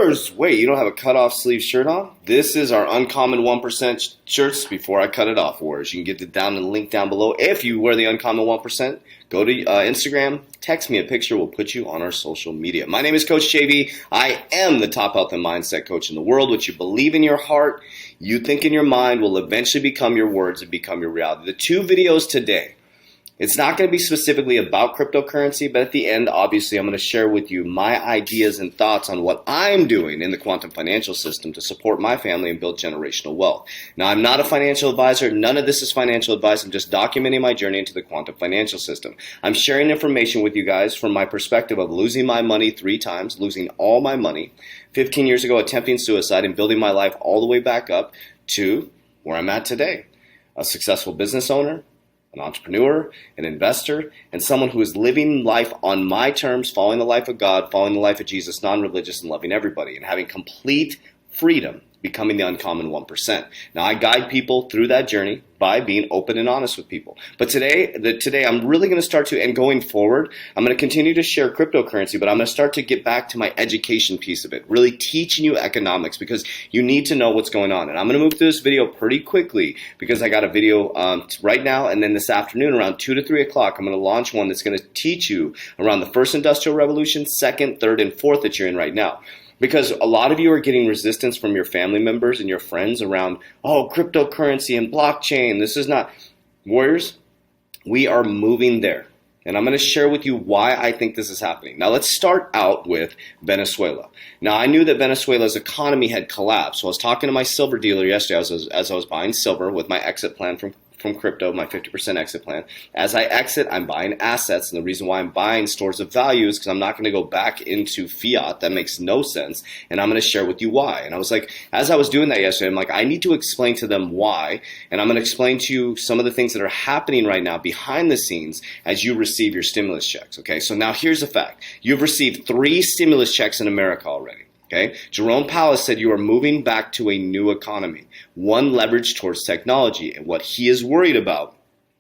Warriors! Wait, you don't have a cut-off sleeve shirt on? This is our Uncommon 1% shirts before I cut it off, Warriors. You can get it down in the link down below. If you wear the Uncommon 1%, go to Instagram, text me a picture, we'll put you on our social media. My name is Coach JV. I am the top health and mindset coach in the world. What you believe in your heart, you think in your mind will eventually become your words and become your reality. The two videos today, it's not going to be specifically about cryptocurrency, but at the end, obviously, I'm going to share with you my ideas and thoughts on what I'm doing in the quantum financial system to support my family and build generational wealth. Now, I'm not a financial advisor. None of this is financial advice. I'm just documenting my journey into the quantum financial system. I'm sharing information with you guys from my perspective of losing my money 3 times, losing all my money, 15 years ago attempting suicide and building my life all the way back up to where I'm at today. A successful business owner, an entrepreneur, an investor, and someone who is living life on my terms, following the life of God, following the life of Jesus, non-religious, and loving everybody, and having complete freedom, becoming the uncommon 1%. Now, I guide people through that journey by being open and honest with people. But today I'm really going to start to, and going forward, I'm going to continue to share cryptocurrency, but I'm going to start to get back to my education piece of it, really teaching you economics, because you need to know what's going on. And I'm going to move through this video pretty quickly because I got a video right now, and then this afternoon around 2 to 3 o'clock, I'm going to launch one that's going to teach you around the first industrial revolution, second, third, and fourth that you're in right now. Because a lot of you are getting resistance from your family members and your friends around, oh, cryptocurrency and blockchain. This is not. Warriors, we are moving there. And I'm going to share with you why I think this is happening. Now, let's start out with Venezuela. Now, I knew that Venezuela's economy had collapsed. So I was talking to my silver dealer yesterday as I was buying silver with my exit plan from crypto, my 50% exit plan. As I exit, I'm buying assets. And the reason why I'm buying stores of value is because I'm not going to go back into fiat. That makes no sense. And I'm going to share with you why. And I was like, as I was doing that yesterday, I'm like, I need to explain to them why. And I'm going to explain to you some of the things that are happening right now behind the scenes as you receive your stimulus checks. Okay, so now here's a fact. You've received 3 stimulus checks in America already. Okay? Jerome Powell said you are moving back to a new economy, one leveraged towards technology. And what he is worried about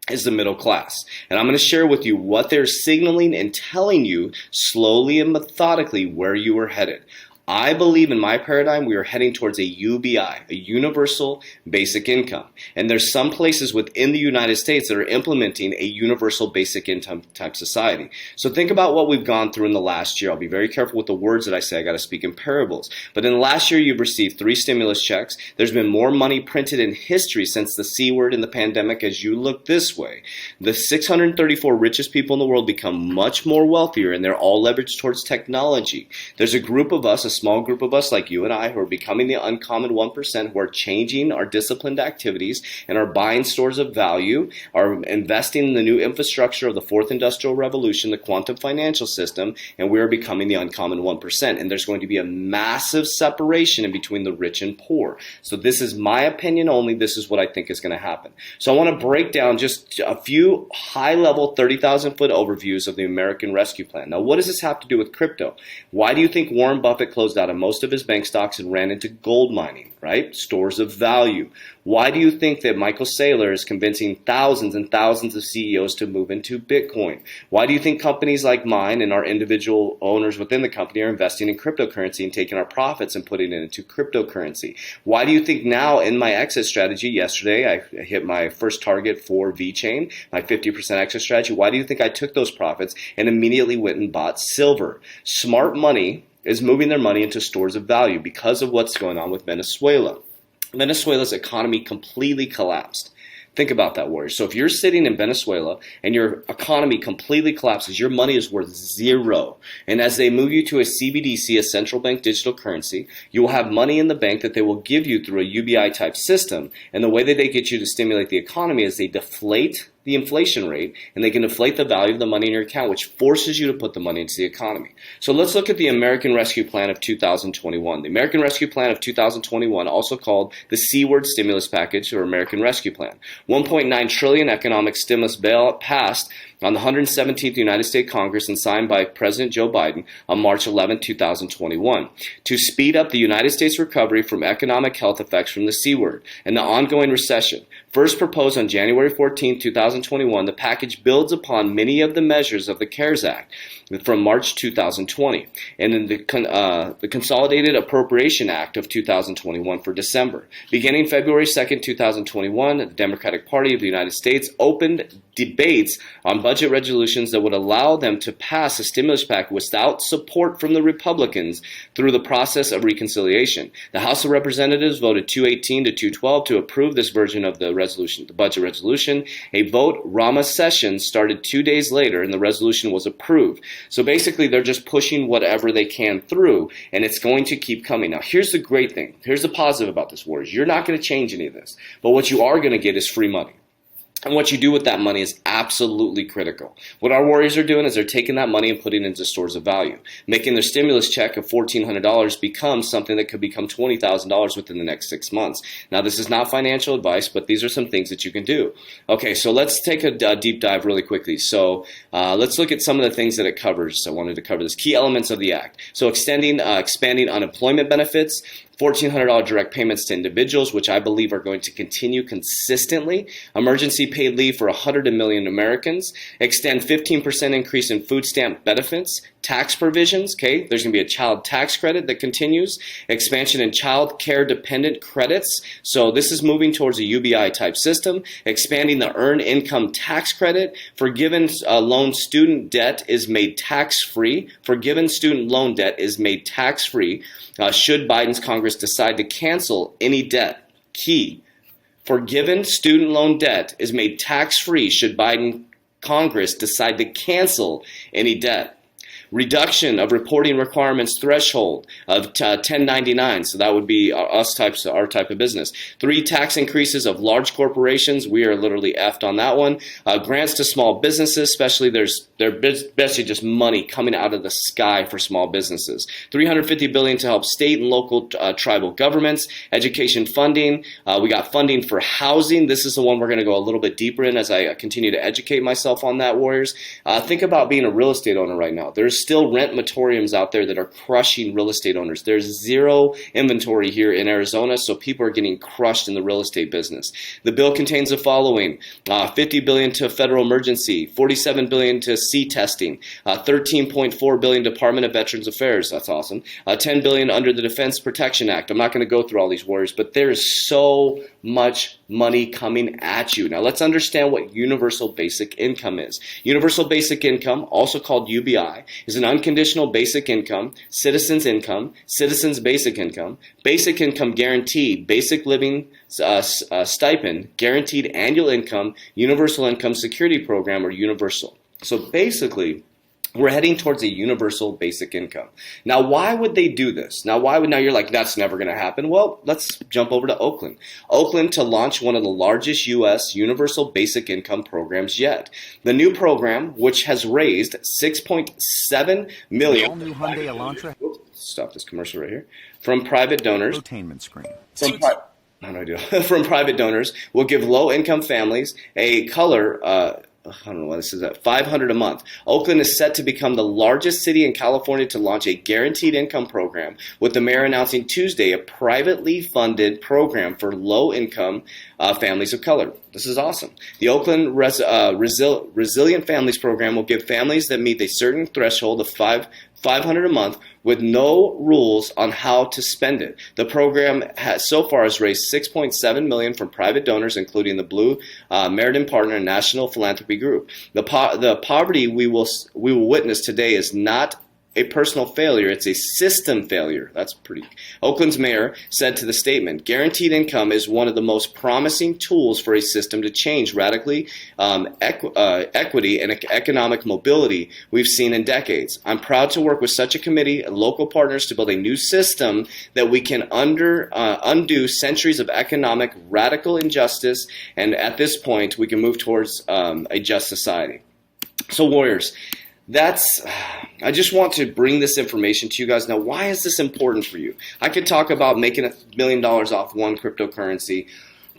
is the middle class. And I'm going to share with you what they're signaling and telling you slowly and methodically where you are headed. I believe in my paradigm we are heading towards a UBI, a universal basic income. And there's some places within the United States that are implementing a universal basic income type society. So think about what we've gone through in the last year. I'll be very careful with the words that I say. I got to speak in parables. But in the last year, you've received 3 stimulus checks. There's been more money printed in history since the C word in the pandemic. As you look this way, the 634 richest people in the world become much more wealthier, and they're all leveraged towards technology. There's a group of us, a small group of us like you and I, who are becoming the uncommon 1%, who are changing our disciplined activities and are buying stores of value, are investing in the new infrastructure of the 4th industrial revolution, the quantum financial system, and we are becoming the uncommon 1%. And there's going to be a massive separation in between the rich and poor. So this is my opinion only. This is what I think is going to happen. So I want to break down just a few high-level 30,000-foot overviews of the American Rescue Plan. Now, what does this have to do with crypto? Why do you think Warren Buffett closed out of most of his bank stocks and ran into gold mining, right? Stores of value. Why do you think that Michael Saylor is convincing thousands and thousands of CEOs to move into Bitcoin? Why do you think companies like mine and our individual owners within the company are investing in cryptocurrency and taking our profits and putting it into cryptocurrency? Why do you think now in my exit strategy, yesterday I hit my first target for VeChain, my 50% exit strategy. Why do you think I took those profits and immediately went and bought silver? Smart money is moving their money into stores of value because of what's going on with Venezuela. Venezuela's economy completely collapsed. Think about that, Warriors. So if you're sitting in Venezuela and your economy completely collapses, your money is worth 0. And as they move you to a CBDC, a central bank digital currency, you will have money in the bank that they will give you through a UBI type system. And the way that they get you to stimulate the economy is they deflate the inflation rate, and they can inflate the value of the money in your account, which forces you to put the money into the economy. So let's look at the American Rescue Plan of 2021. The American Rescue Plan of 2021, also called the C-word stimulus package or American Rescue Plan. 1.9 trillion economic stimulus bill passed on the 117th United States Congress and signed by President Joe Biden on March 11, 2021, to speed up the United States recovery from economic health effects from the C word and the ongoing recession. First proposed on January 14, 2021, the package builds upon many of the measures of the CARES Act from March 2020 and in the Consolidated Appropriation Act of 2021 for December. Beginning February 2, 2021, the Democratic Party of the United States opened debates on budget resolutions that would allow them to pass a stimulus package without support from the Republicans through the process of reconciliation. The House of Representatives voted 218 to 212 to approve this version of the resolution, the budget resolution. A vote Rama session started 2 days later, and the resolution was approved. So basically, they're just pushing whatever they can through, and it's going to keep coming. Now, here's the great thing. Here's the positive about this, Warriors. You're not going to change any of this, but what you are going to get is free money. And what you do with that money is absolutely critical. What our Warriors are doing is they're taking that money and putting it into stores of value, making their stimulus check of $1,400 become something that could become $20,000 within the next 6 months. Now, this is not financial advice, but these are some things that you can do. Okay, so let's take a deep dive really quickly. So let's look at some of the things that it covers. I wanted to cover this. Key elements of the act. So expanding unemployment benefits, $1,400 direct payments to individuals, which I believe are going to continue consistently. Emergency paid leave for 100 million Americans. Extend 15% increase in food stamp benefits. Tax provisions, okay, there's going to be a child tax credit that continues. Expansion in child care dependent credits. So this is moving towards a UBI type system. Expanding the earned income tax credit. Forgiven loan student debt is made tax free. Forgiven student loan debt is made tax free. Should Biden's Congress decide to cancel any debt. Key. Forgiven student loan debt is made tax-free should Biden Congress decide to cancel any debt. Reduction of reporting requirements threshold of 1099, so that would be our type of business. 3 tax increases of large corporations, we are literally effed on that one. Grants to small businesses, especially there's basically just money coming out of the sky for small businesses. $350 billion to help state and local tribal governments. Education funding, we got funding for housing. This is the one we're going to go a little bit deeper in as I continue to educate myself on that, Warriors. Think about being a real estate owner right now. There's still rent moratoriums out there that are crushing real estate owners. There's zero inventory here in Arizona, so people are getting crushed in the real estate business. The bill contains the following: $50 billion to federal emergency, $47 billion to sea testing, $13.4 billion Department of Veterans Affairs. That's awesome. $10 billion under the Defense Protection Act. I'm not going to go through all these, Warriors, but there is so much money coming at you. Now let's understand what universal basic income is. Universal basic income, also called UBI, is an unconditional basic income, citizens basic income guaranteed, basic living stipend, guaranteed annual income, universal income security program, or universal. So basically, we're heading towards a universal basic income. Now, why would they do this? Now you're like, that's never going to happen. Well, let's jump over to Oakland. Oakland to launch one of the largest U.S. universal basic income programs yet. The new program, which has raised $6.7 million. All new Hyundai Elantra. Stop this commercial right here. From private donors. Entertainment screen. From private donors will give low-income families a color. I don't know what this is at, $500 a month. Oakland is set to become the largest city in California to launch a guaranteed income program, with the mayor announcing Tuesday a privately funded program for low-income families of color. This is awesome. The Oakland Resilient Families Program will give families that meet a certain threshold of $500 a month with no rules on how to spend it. The program so far has raised $6.7 million from private donors, including the Blue Meriden Partner National Philanthropy Group. The poverty we will witness today is not a personal failure, it's a system failure. That's pretty. Oakland's mayor said to the statement, guaranteed income is one of the most promising tools for a system to change radically equity and economic mobility we've seen in decades. I'm proud to work with such a committee and local partners to build a new system that we can undo centuries of economic radical injustice, and at this point we can move towards a just society. So, Warriors, I just want to bring this information to you guys. Now, why is this important for you? I could talk about making $1 million off one cryptocurrency,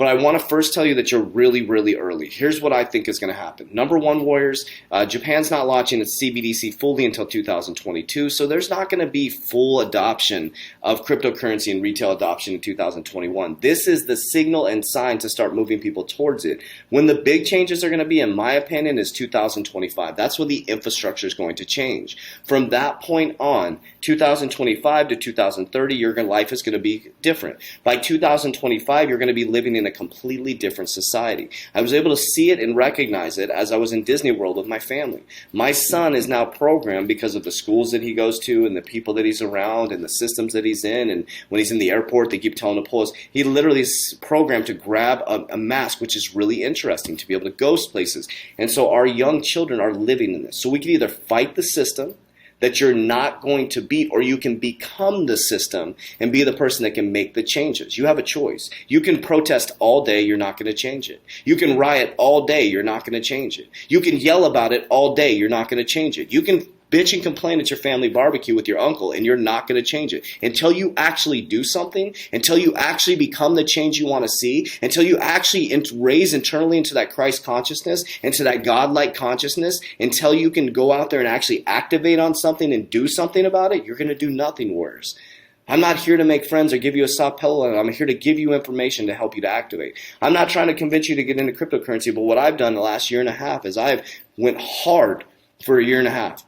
But I want to first tell you that you're really, really early. Here's what I think is going to happen. Number one, Warriors, Japan's not launching its CBDC fully until 2022, so there's not going to be full adoption of cryptocurrency and retail adoption in 2021. This is the signal and sign to start moving people towards it. When the big changes are going to be, in my opinion, is 2025. That's when the infrastructure is going to change. From that point on, 2025 to 2030, your life is going to be different. By 2025, you're going to be living in a completely different society. I was able to see it and recognize it as I was in Disney World with my family. My son is now programmed because of the schools that he goes to and the people that he's around and the systems that he's in. And when he's in the airport, they keep telling him to pull us. He literally is programmed to grab a mask, which is really interesting, to be able to go places. And so our young children are living in this. So we can either fight the system that you're not going to beat, or you can become the system and be the person that can make the changes. You have a choice. You can protest all day, you're not going to change it. You can riot all day, you're not going to change it. You can yell about it all day, you're not going to change it. You can bitch and complain at your family barbecue with your uncle, and you're not going to change it. Until you actually do something, until you actually become the change you want to see, until you actually raise internally into that Christ consciousness, into that God-like consciousness, until you can go out there and actually activate on something and do something about it, you're going to do nothing worse. I'm not here to make friends or give you a soft pillow. I'm here to give you information to help you to activate. I'm not trying to convince you to get into cryptocurrency, but what I've done the last year and a half is I've went hard for a year and a half.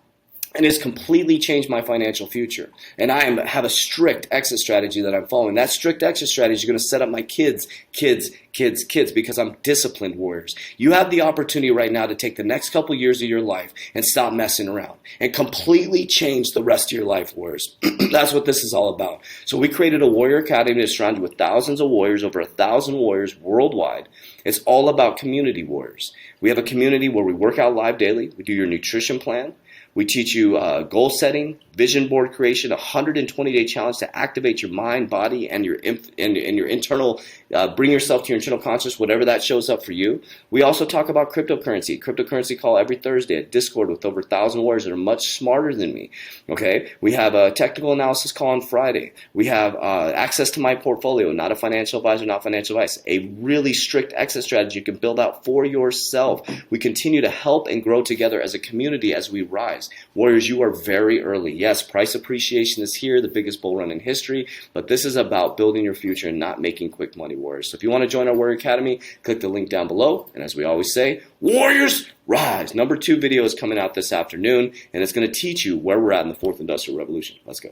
And it's completely changed my financial future. And I have a strict exit strategy that I'm following. That strict exit strategy is going to set up my kids, because I'm disciplined, Warriors. You have the opportunity right now to take the next couple years of your life and stop messing around and completely change the rest of your life, Warriors. That's what this is all about. So we created a Warrior Academy that's surrounded with thousands of warriors, over 1,000 warriors worldwide. It's all about community, Warriors. We have a community where we work out live daily. We do your nutrition plan. We teach you goal setting, vision board creation, a 120-day challenge to activate your mind, body, and your internal, bring yourself to your internal consciousness, whatever that shows up for you. We also talk about cryptocurrency call every Thursday at Discord with over 1,000 warriors that are much smarter than me. Okay, we have a technical analysis call on Friday. We have access to my portfolio, not a financial advisor, not financial advice, a really strict exit strategy you can build out for yourself. We continue to help and grow together as a community as we rise. Warriors, you are very early. Yes, price appreciation is here, the biggest bull run in history, but this is about building your future and not making quick money, Warriors. So if you want to join our Warrior Academy, click the link down below. And as we always say, Warriors, rise. Number 2 video is coming out this afternoon, and it's going to teach you where we're at in the 4th Industrial Revolution. Let's go.